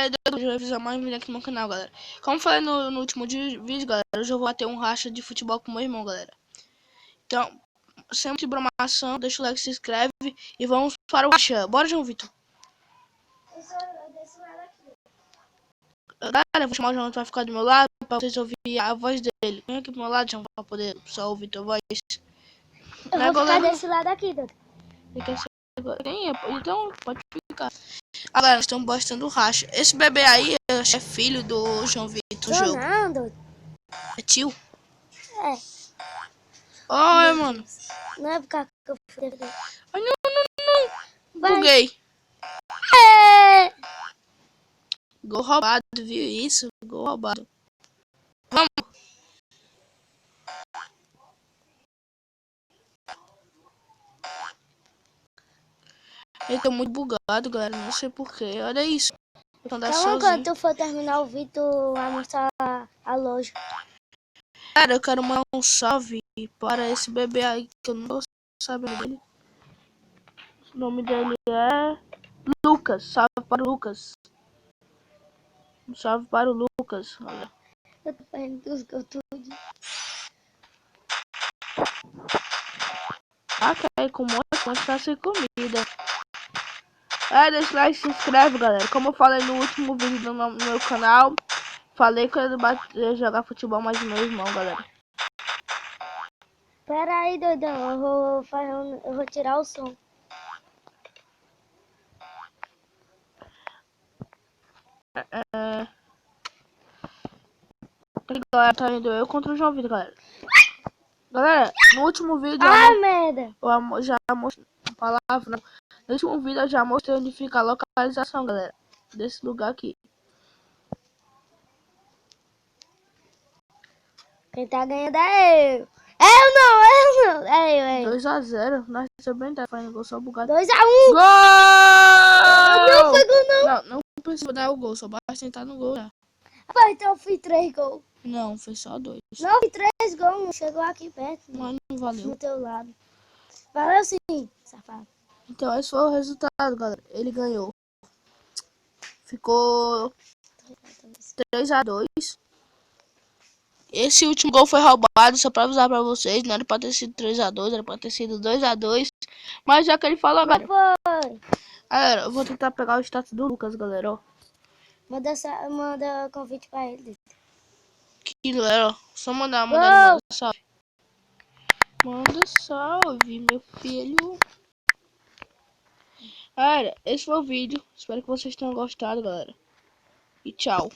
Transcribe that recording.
Eu vou avisar mais um vídeo aqui no meu canal, galera. Como falei no último vídeo, galera, hoje eu vou ter um racha de futebol com meu irmão, galera. Então, sem muita bromação, deixa o like, se inscreve e vamos para o racha. Bora, João Vitor. Galera, eu vou chamar o João Vitor pra ficar do meu lado, pra vocês ouvirem a voz dele. Vem aqui pro meu lado, João, pra poder só ouvir tua voz. Eu vou ficar desse lado aqui, Dudu. Então, pode ficar. Galera, estão postando racha. Esse bebê aí, eu acho que é filho do João Vitor, jogo. Não, Dudu. É tio? É. Oi, mano. Não é porque eu fui. Ai, não. Vai. Buguei. É. Gol roubado, viu isso? Gol roubado. Vamos. Ele tá muito bugado, galera. Não sei porquê. Olha isso. Calma, quando tu for terminar o vídeo, tu vai mostrar a loja. Cara, eu quero mandar um salve para esse bebê aí que eu não tô sabendo dele. O nome dele é Lucas. Salve para o Lucas. Um salve para o Lucas. Olha. Eu tô perdendo os gols tudo. Ah, quer com um monte, mas tá sem comida. Deixa o like, se inscreve, galera. Como eu falei no último vídeo no meu canal, falei que eu ia jogar futebol mais com meu irmão, galera. Pera aí, doidão. Eu vou tirar o som. Galera, tá indo eu contra o João Vitor, galera. Galera, no último vídeo Merda! eu já mostrei a palavra. No último vídeo eu já mostrei onde fica a localização, galera, desse lugar aqui. Quem tá ganhando é eu. Eu não. É eu. 2-0, nós também tá fazendo gol só bugado. 2-1. Gol! Não foi gol, não. Não precisa dar o gol, só basta sentar no gol já. Rapaz, então eu fiz 3 gols. Não, foi só 2. Não, fiz 3 gols. Não chegou aqui perto. Mas não valeu. Do teu lado. Valeu sim, safado. Então esse foi o resultado, galera. Ele ganhou. Ficou 3-2. Esse último gol foi roubado, só pra avisar pra vocês. Não era pra ter sido 3-2, era pra ter sido 2-2. Mas já que ele falou, galera. Galera, eu vou tentar pegar o status do Lucas, galera, ó. Manda convite pra ele. Que galera, ó. Só mandar ele manda salve. Manda salve, meu filho. Galera, esse foi o vídeo. Espero que vocês tenham gostado, galera. E tchau.